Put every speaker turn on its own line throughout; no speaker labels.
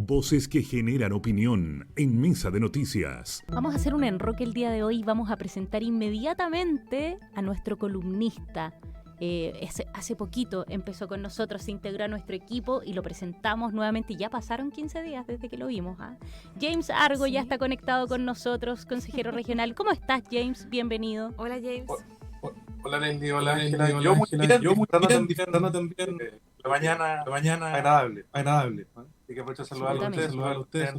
Voces que generan opinión en Mesa de Noticias.
Vamos a hacer un enroque el día de hoy. Vamos a presentar inmediatamente a nuestro columnista. Hace poquito empezó con nosotros, se integró a nuestro equipo y lo presentamos nuevamente. Ya pasaron 15 días desde que lo vimos. James Argo ya está conectado con nosotros, consejero regional. ¿Cómo estás, James? Bienvenido.
Hola, James.
Hola, Leslie. Hola, Ángela. Yo muy bien, disfrutando también la mañana agradable. Así que aprovecho a saludar a ustedes,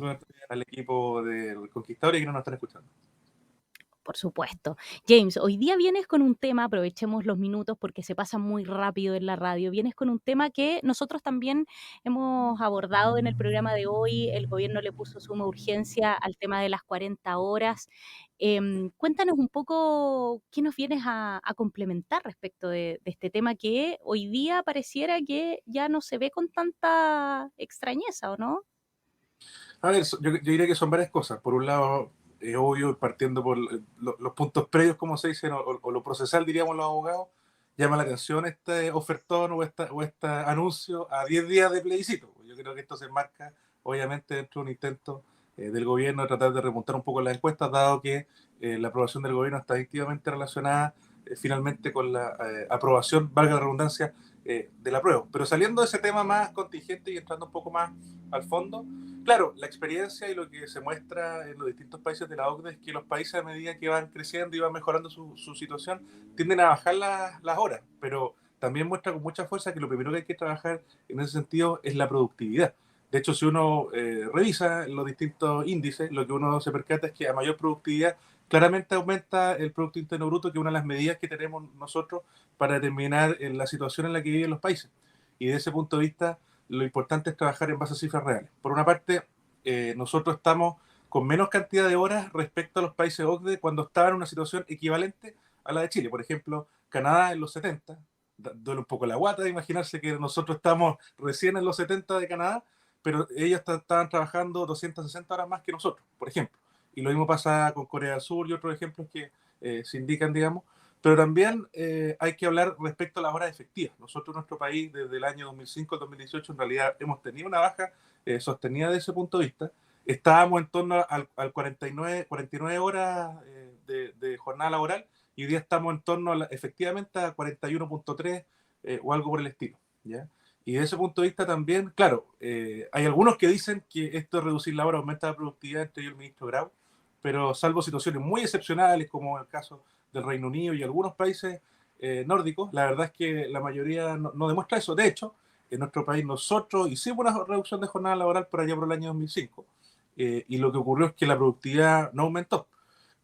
al equipo del Conquistador y que no nos están escuchando.
Por supuesto. James, hoy día vienes con un tema, aprovechemos los minutos porque se pasa muy rápido en la radio, vienes con un tema que nosotros también hemos abordado en el programa de hoy. El gobierno le puso suma urgencia al tema de las 40 horas. Cuéntanos un poco qué nos vienes a complementar respecto de este tema que hoy día pareciera que ya no se ve con tanta extrañeza, ¿o no?
A ver, yo diría que son varias cosas. Por un lado, es obvio, partiendo por los puntos previos, como se dicen, o lo procesal, diríamos los abogados, llama la atención este ofertón o este anuncio a 10 días de plebiscito. Yo creo que esto se enmarca, obviamente, dentro de un intento del gobierno de tratar de remontar un poco las encuestas, dado que la aprobación del gobierno está íntimamente relacionada finalmente con la aprobación, valga la redundancia, del apruebo. Pero saliendo de ese tema más contingente y entrando un poco más al fondo, claro, la experiencia y lo que se muestra en los distintos países de la OCDE es que los países, a medida que van creciendo y van mejorando su situación, tienden a bajar las horas, pero también muestra con mucha fuerza que lo primero que hay que trabajar en ese sentido es la productividad. De hecho, si uno revisa los distintos índices, lo que uno se percata es que a mayor productividad claramente aumenta el Producto Interno Bruto, que es una de las medidas que tenemos nosotros para determinar la situación en la que viven los países. Y desde ese punto de vista, lo importante es trabajar en base a cifras reales. Por una parte, nosotros estamos con menos cantidad de horas respecto a los países OCDE cuando estaban en una situación equivalente a la de Chile. Por ejemplo, Canadá en los 70, duele un poco la guata de imaginarse que nosotros estamos recién en los 70 de Canadá, pero ellos estaban trabajando 260 horas más que nosotros, por ejemplo. Y lo mismo pasa con Corea del Sur y otros ejemplos que se indican, digamos. Pero también hay que hablar respecto a las horas efectivas. Nosotros en nuestro país, desde el año 2005 al 2018, en realidad hemos tenido una baja sostenida de ese punto de vista. Estábamos en torno al 49 horas de jornada laboral y hoy día estamos en torno efectivamente a 41.3 o algo por el estilo, ¿ya? Y desde ese punto de vista también, claro, hay algunos que dicen que esto de reducir la hora aumenta la productividad, entre ellos el ministro Grau, pero salvo situaciones muy excepcionales, como el caso del Reino Unido y algunos países nórdicos, la verdad es que la mayoría no demuestra eso. De hecho, en nuestro país nosotros hicimos una reducción de jornada laboral por allá por el año 2005, y lo que ocurrió es que la productividad no aumentó.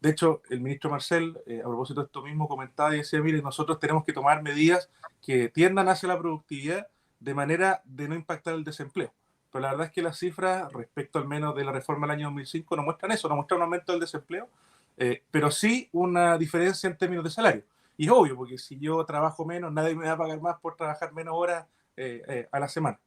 De hecho, el ministro Marcel, a propósito de esto mismo, comentaba y decía, mire, nosotros tenemos que tomar medidas que tiendan hacia la productividad de manera de no impactar el desempleo. Pero la verdad es que las cifras, respecto al menos de la reforma del año 2005, no muestran eso, no muestran un aumento del desempleo, pero sí una diferencia en términos de salario. Y es obvio, porque si yo trabajo menos, nadie me va a pagar más por trabajar menos horas a la semana.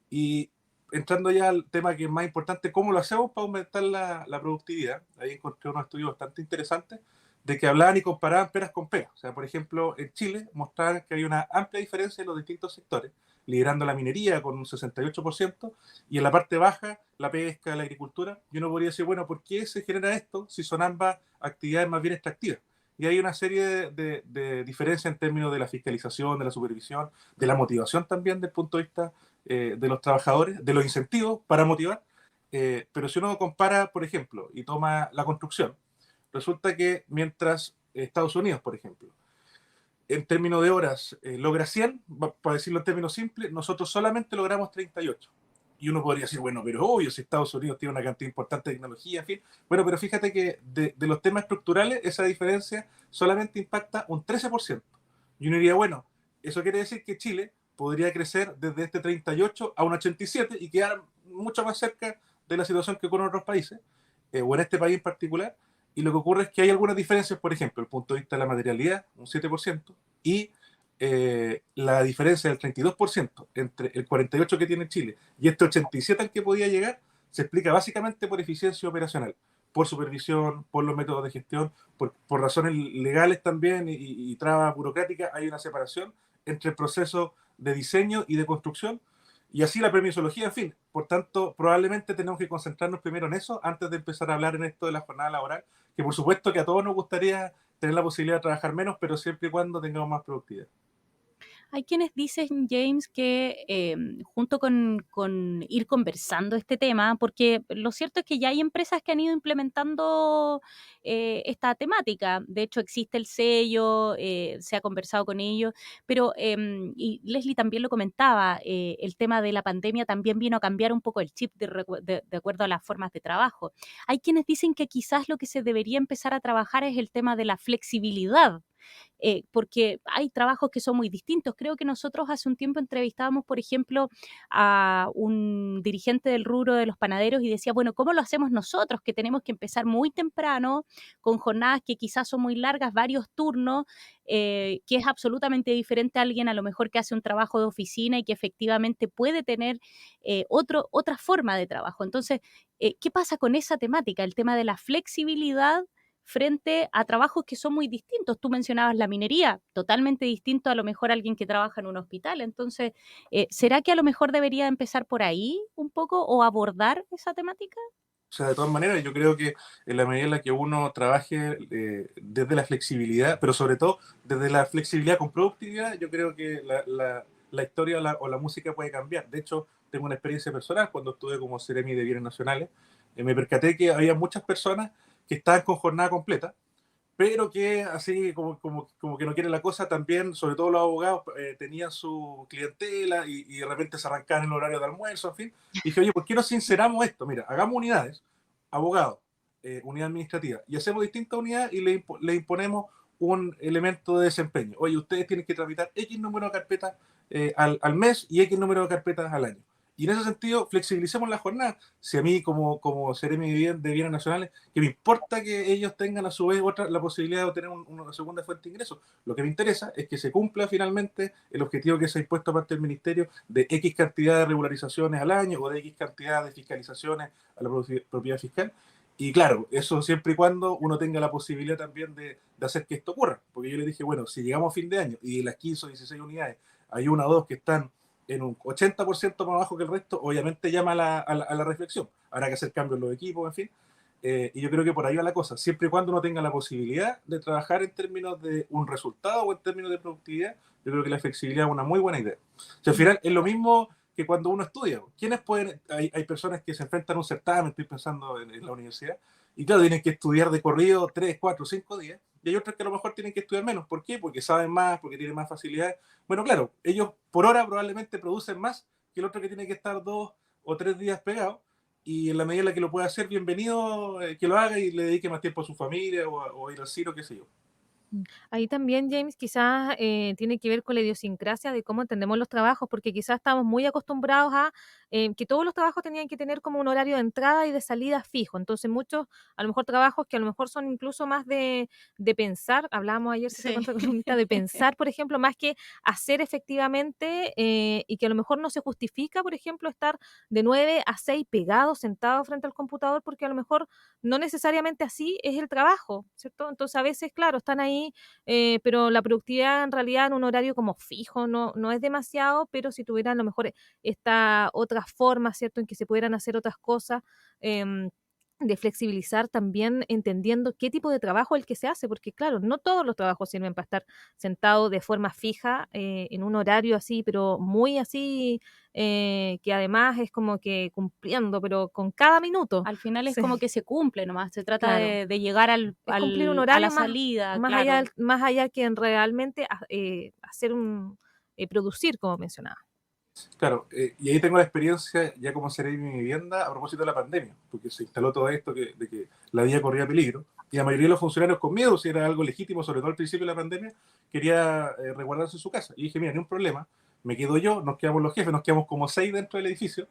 Y entrando ya al tema que es más importante, ¿cómo lo hacemos para aumentar la productividad? Ahí encontré unos estudios bastante interesantes de que hablaban y comparaban peras con peras. O sea, por ejemplo, en Chile mostraban que hay una amplia diferencia en los distintos sectores, liderando la minería con un 68% y en la parte baja la pesca, la agricultura. Y uno podría decir, bueno, ¿por qué se genera esto si son ambas actividades más bien extractivas? Y hay una serie de diferencias en términos de la fiscalización, de la supervisión, de la motivación también desde el punto de vista de los trabajadores, de los incentivos para motivar. Pero si uno compara, por ejemplo, y toma la construcción, resulta que mientras Estados Unidos, por ejemplo, en términos de horas logra 100, para decirlo en términos simples, nosotros solamente logramos 38. Y uno podría decir, bueno, pero obvio, si Estados Unidos tiene una cantidad importante de tecnología, en fin. Bueno, pero fíjate que de los temas estructurales, esa diferencia solamente impacta un 13%. Y uno diría, bueno, eso quiere decir que Chile podría crecer desde este 38 a un 87 y quedar mucho más cerca de la situación que ocurre en otros países, o en este país en particular. Y lo que ocurre es que hay algunas diferencias, por ejemplo, el punto de vista de la materialidad, un 7%, y la diferencia del 32% entre el 48% que tiene Chile y este 87% al que podía llegar, se explica básicamente por eficiencia operacional, por supervisión, por los métodos de gestión, por razones legales también y trabas burocráticas. Hay una separación entre el proceso de diseño y de construcción, Y así la permisología, en fin. Por tanto, probablemente tenemos que concentrarnos primero en eso antes de empezar a hablar en esto de la jornada laboral, que por supuesto que a todos nos gustaría tener la posibilidad de trabajar menos, pero siempre y cuando tengamos más productividad.
Hay quienes dicen, James, que junto con ir conversando este tema, porque lo cierto es que ya hay empresas que han ido implementando esta temática. De hecho, existe el sello, se ha conversado con ellos, pero, y Leslie también lo comentaba, el tema de la pandemia también vino a cambiar un poco el chip de acuerdo a las formas de trabajo. Hay quienes dicen que quizás lo que se debería empezar a trabajar es el tema de la flexibilidad, porque hay trabajos que son muy distintos. Creo que nosotros hace un tiempo entrevistábamos, por ejemplo, a un dirigente del rubro de los panaderos y decía, bueno, ¿cómo lo hacemos nosotros? Que tenemos que empezar muy temprano, con jornadas que quizás son muy largas, varios turnos, que es absolutamente diferente a alguien a lo mejor que hace un trabajo de oficina y que efectivamente puede tener otra forma de trabajo. Entonces, ¿qué pasa con esa temática? El tema de la flexibilidad frente a trabajos que son muy distintos. Tú mencionabas la minería, totalmente distinto a lo mejor a alguien que trabaja en un hospital. Entonces, ¿será que a lo mejor debería empezar por ahí un poco o abordar esa temática?
O sea, de todas maneras, yo creo que en la medida en la que uno trabaje desde la flexibilidad, pero sobre todo desde la flexibilidad con productividad, yo creo que la historia o la música puede cambiar. De hecho, tengo una experiencia personal cuando estuve como Seremi de Bienes Nacionales. Me percaté que había muchas personas que estaban con jornada completa, pero que así como que no quiere la cosa, también, sobre todo los abogados, tenían su clientela y de repente se arrancaban en el horario de almuerzo, en fin. Y dije, oye, ¿por qué no sinceramos esto? Mira, hagamos unidades, abogados, unidad administrativa, y hacemos distintas unidades y le imponemos un elemento de desempeño. Oye, ustedes tienen que tramitar X número de carpetas al mes y X número de carpetas al año. Y en ese sentido, flexibilicemos la jornada. Si a mí, como seremi de bienes nacionales, que me importa que ellos tengan a su vez la posibilidad de obtener una segunda fuente de ingresos. Lo que me interesa es que se cumpla finalmente el objetivo que se ha impuesto a parte del Ministerio de X cantidad de regularizaciones al año o de X cantidad de fiscalizaciones a la propiedad fiscal. Y claro, eso siempre y cuando uno tenga la posibilidad también de hacer que esto ocurra. Porque yo le dije, bueno, si llegamos a fin de año y de las 15 o 16 unidades hay una o dos que están en un 80% más bajo que el resto, obviamente llama a la reflexión. Habrá que hacer cambios en los equipos, en fin. Y yo creo que por ahí va la cosa. Siempre y cuando uno tenga la posibilidad de trabajar en términos de un resultado o en términos de productividad, yo creo que la flexibilidad es una muy buena idea. O sea, al final es lo mismo que cuando uno estudia. ¿Quiénes pueden? Hay personas que se enfrentan a un certamen, estoy pensando en la universidad, y claro, tienen que estudiar de corrido 3, 4, 5 días, y hay otros que a lo mejor tienen que estudiar menos. ¿Por qué? Porque saben más, porque tienen más facilidades. Bueno, claro, ellos por hora probablemente producen más que el otro que tiene que estar 2 o 3 días pegado, y en la medida en la que lo pueda hacer, bienvenido que lo haga y le dedique más tiempo a su familia o a ir al cine, qué sé yo.
Ahí también, James, quizás tiene que ver con la idiosincrasia de cómo entendemos los trabajos, porque quizás estamos muy acostumbrados a que todos los trabajos tenían que tener como un horario de entrada y de salida fijo. Entonces, muchos, a lo mejor trabajos que a lo mejor son incluso más de pensar, hablábamos ayer
Sí.
con otra columnista, de pensar, por ejemplo, más que hacer efectivamente y que a lo mejor no se justifica, por ejemplo, estar de 9 a 6 pegados, sentados frente al computador, porque a lo mejor no necesariamente así es el trabajo, ¿cierto? Entonces, a veces, claro, están ahí pero la productividad en realidad en un horario como fijo no es demasiado, pero si tuvieran a lo mejor esta otra forma, ¿cierto?, en que se pudieran hacer otras cosas, de flexibilizar también entendiendo qué tipo de trabajo es el que se hace, porque claro, no todos los trabajos sirven para estar sentado de forma fija en un horario así, pero muy así, que además es como que cumpliendo, pero con cada minuto.
Al final es
Sí.
como que se cumple nomás, se trata
Claro.
de llegar
Es cumplir un
a
horario
la salida, claro.
más allá que en realmente hacer producir, como mencionaba.
Claro, y ahí tengo la experiencia ya como seré mi vivienda a propósito de la pandemia, porque se instaló todo esto de que la vida corría peligro, y la mayoría de los funcionarios con miedo, si era algo legítimo, sobre todo al principio de la pandemia, quería resguardarse en su casa. Y dije, mira, ni un problema, me quedo yo, nos quedamos los jefes, nos quedamos como 6 dentro del edificio,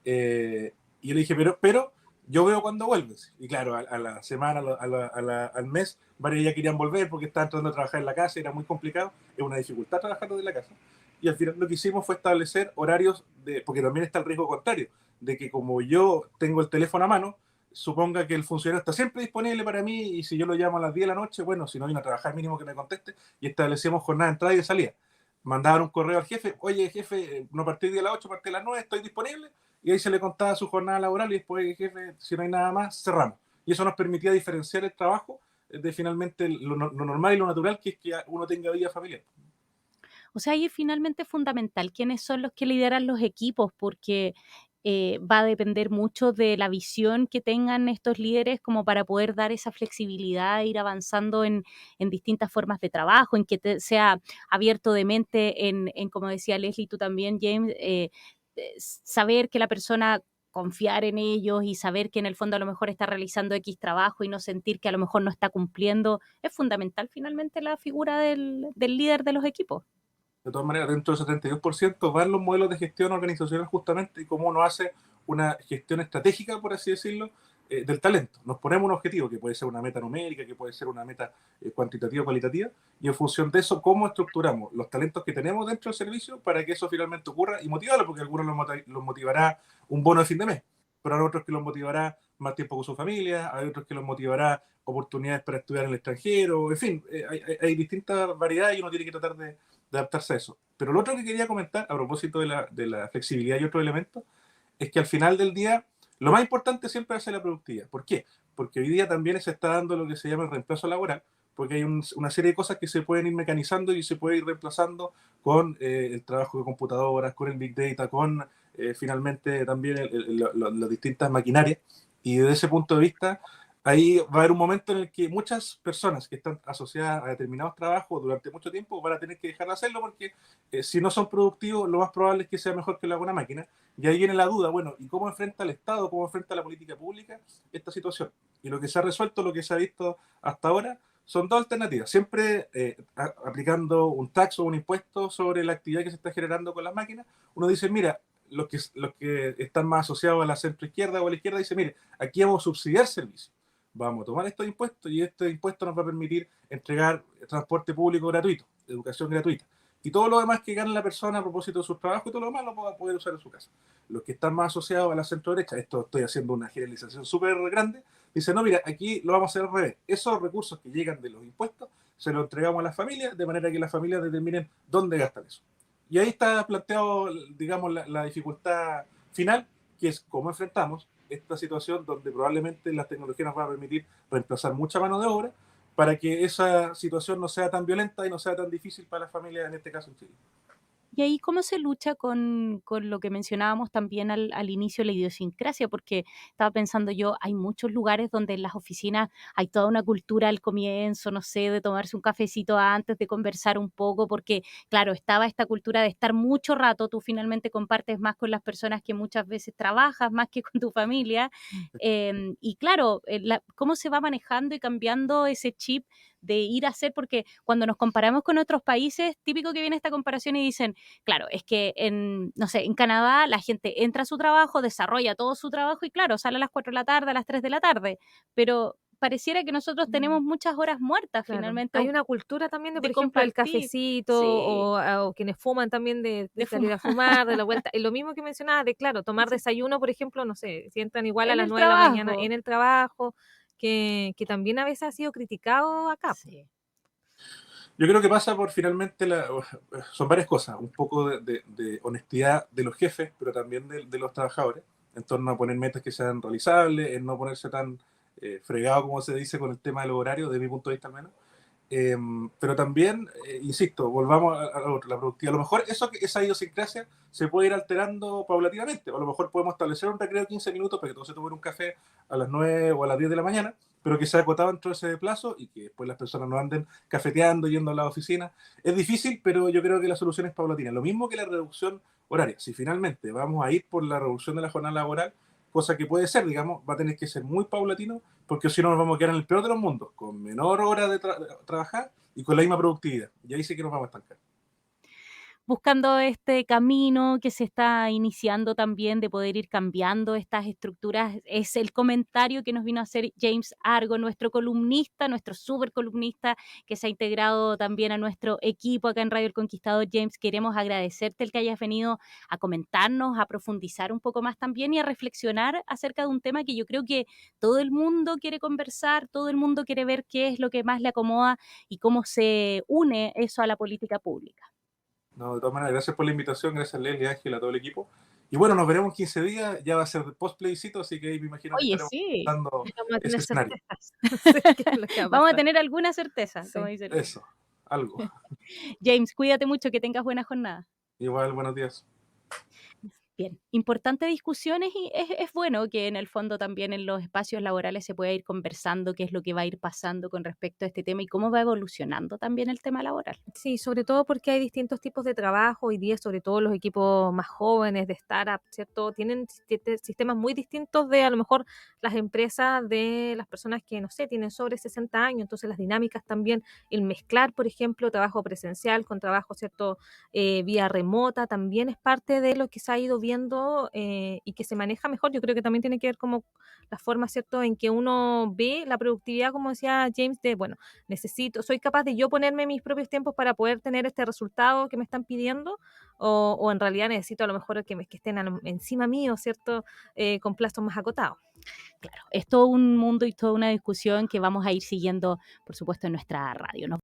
y yo le dije, pero yo veo cuando vuelves. Y claro, a la semana, al mes, varios ya querían volver porque estaban tratando de trabajar en la casa, era muy complicado, es una dificultad trabajar desde la casa. Y al final lo que hicimos fue establecer horarios, porque también está el riesgo contrario, de que como yo tengo el teléfono a mano, suponga que el funcionario está siempre disponible para mí y si yo lo llamo a las 10 de la noche, bueno, si no viene a trabajar mínimo que me conteste, y establecemos jornada de entrada y de salida. mandaban un correo al jefe, oye jefe, no partí de las 8, partí de las 9, estoy disponible, y ahí se le contaba su jornada laboral y después, jefe, si no hay nada más, cerramos. Y eso nos permitía diferenciar el trabajo de finalmente lo normal y lo natural, que es que uno tenga vida familiar.
O sea, ahí es finalmente fundamental quiénes son los que lideran los equipos, porque va a depender mucho de la visión que tengan estos líderes como para poder dar esa flexibilidad, ir avanzando en distintas formas de trabajo, en que sea abierto de mente, como decía Leslie, tú también, James, saber que la persona confiar en ellos y saber que en el fondo a lo mejor está realizando X trabajo y no sentir que a lo mejor no está cumpliendo, es fundamental finalmente la figura del líder de los equipos.
De todas maneras, dentro del 72% van los modelos de gestión organizacional justamente y cómo uno hace una gestión estratégica, por así decirlo, del talento. Nos ponemos un objetivo que puede ser una meta numérica, que puede ser una meta cuantitativa o cualitativa, y en función de eso, cómo estructuramos los talentos que tenemos dentro del servicio para que eso finalmente ocurra y motivarlo, porque a algunos los motivará un bono de fin de mes, pero a otros que los motivará más tiempo con su familia, a otros que los motivará oportunidades para estudiar en el extranjero, en fin, hay distintas variedades y uno tiene que tratar de adaptarse a eso. Pero lo otro que quería comentar, a propósito de la flexibilidad y otros elementos, es que al final del día, lo más importante siempre es la productividad. ¿Por qué? Porque hoy día también se está dando lo que se llama el reemplazo laboral, porque hay una serie de cosas que se pueden ir mecanizando y se puede ir reemplazando con el trabajo de computadoras, con el Big Data, con finalmente también las distintas maquinarias. Y desde ese punto de vista, ahí va a haber un momento en el que muchas personas que están asociadas a determinados trabajos durante mucho tiempo van a tener que dejar de hacerlo porque si no son productivos, lo más probable es que sea mejor que lo haga una máquina. Y ahí viene la duda, bueno, ¿y cómo enfrenta el Estado, cómo enfrenta la política pública esta situación? Y lo que se ha resuelto, lo que se ha visto hasta ahora, son dos alternativas. Siempre aplicando un tax o un impuesto sobre la actividad que se está generando con las máquinas, uno dice, mira, los que están más asociados a la centroizquierda o a la izquierda, dice, mire, aquí vamos a subsidiar servicios. Vamos a tomar estos impuestos y este impuesto nos va a permitir entregar transporte público gratuito, educación gratuita. Y todo lo demás que gana la persona a propósito de sus trabajos y todo lo demás lo va a poder usar en su casa. Los que están más asociados a la centro derecha, esto estoy haciendo una generalización súper grande, dicen, no, mira, aquí lo vamos a hacer al revés. Esos recursos que llegan de los impuestos se los entregamos a las familias, de manera que las familias determinen dónde gastan eso. Y ahí está planteado, digamos, la dificultad final, que es cómo enfrentamos esta situación donde probablemente las tecnologías nos van a permitir reemplazar mucha mano de obra para que esa situación no sea tan violenta y no sea tan difícil para las familias, en este caso en Chile.
Y ahí, ¿cómo se lucha con lo que mencionábamos también al inicio, la idiosincrasia? Porque estaba pensando yo, hay muchos lugares donde en las oficinas hay toda una cultura al comienzo, no sé, de tomarse un cafecito antes, de conversar un poco, porque, claro, estaba esta cultura de estar mucho rato, tú finalmente compartes más con las personas que muchas veces trabajas, más que con tu familia. Y claro, cómo se va manejando y cambiando ese chip de ir a hacer, porque cuando nos comparamos con otros países, típico que viene esta comparación y dicen, claro, es que no sé, en Canadá la gente entra a su trabajo, desarrolla todo su trabajo y claro, sale a las 4 de la tarde, a las 3 de la tarde, pero pareciera que nosotros tenemos muchas horas muertas
Claro.
finalmente.
Hay una cultura también de, por
de
ejemplo, el
compartir.
cafecito
Sí.
o quienes fuman también de
De
salir a fumar, de la vuelta. Y lo mismo que mencionaba de, claro, tomar
Sí.
desayuno, por ejemplo, no sé, si entran igual a
En
las
el
9 de la mañana
trabajo.
en el trabajo, que también a veces ha sido criticado acá.
Sí.
Yo creo que pasa por finalmente, son varias cosas, un poco de honestidad de los jefes, pero también de los trabajadores, en torno a poner metas que sean realizables, en no ponerse tan fregado, como se dice, con el tema del horario, de mi punto de vista al menos. Pero también, insisto, volvamos a la productividad. A lo mejor esa idiosincrasia se puede ir alterando paulatinamente. O a lo mejor podemos establecer un recreo de 15 minutos para que todos se tomen un café a las 9 o a las 10 de la mañana, pero que sea acotado dentro de ese plazo y que después las personas no anden cafeteando, yendo a la oficina. Es difícil, pero yo creo que la solución es paulatina. Lo mismo que la reducción horaria. Si finalmente vamos a ir por la reducción de la jornada laboral, cosa que puede ser, digamos, va a tener que ser muy paulatino, porque si no nos vamos a quedar en el peor de los mundos, con menor hora de trabajar y con la misma productividad. Y ahí sí que nos vamos a estancar.
Buscando este camino que se está iniciando también de poder ir cambiando estas estructuras, es el comentario que nos vino a hacer James Argo, nuestro columnista, nuestro súper columnista, que se ha integrado también a nuestro equipo acá en Radio El Conquistador. James, queremos agradecerte el que hayas venido a comentarnos, a profundizar un poco más también y a reflexionar acerca de un tema que yo creo que todo el mundo quiere conversar, todo el mundo quiere ver qué es lo que más le acomoda y cómo se une eso a la política pública.
No, de todas maneras, gracias por la invitación, gracias Leslie, Ángel, a todo el equipo. Y bueno, nos veremos en 15 días, ya va a ser post plebiscito, así que ahí me imagino que
Oye,
estaremos
sí,
dando
Vamos a
ese
tener
escenario.
certezas. Sí, qué es lo que va a
vamos a
pasar.
tener alguna certeza,
Sí.
como dice Luis.
Eso, algo.
James, cuídate mucho, que tengas buena jornada.
Igual, buenos días.
Bien, importantes discusiones y es bueno que en el fondo también en los espacios laborales se pueda ir conversando qué es lo que va a ir pasando con respecto a este tema y cómo va evolucionando también el tema laboral.
Sí, sobre todo porque hay distintos tipos de trabajo. Hoy día, sobre todo los equipos más jóvenes de startup, ¿cierto? Tienen sistemas muy distintos de a lo mejor las empresas de las personas que, no sé, tienen sobre 60 años. Entonces, las dinámicas también, el mezclar, por ejemplo, trabajo presencial con trabajo, ¿cierto? Vía remota, también es parte de lo que se ha ido viendo y que se maneja mejor. Yo creo que también tiene que ver como la forma, ¿cierto?, en que uno ve la productividad, como decía James, de, bueno, soy capaz de yo ponerme mis propios tiempos para poder tener este resultado que me están pidiendo, o en realidad necesito a lo mejor que estén encima mío, ¿cierto? Con plazos más acotados.
Claro, es todo un mundo y toda una discusión que vamos a ir siguiendo, por supuesto, en nuestra radio.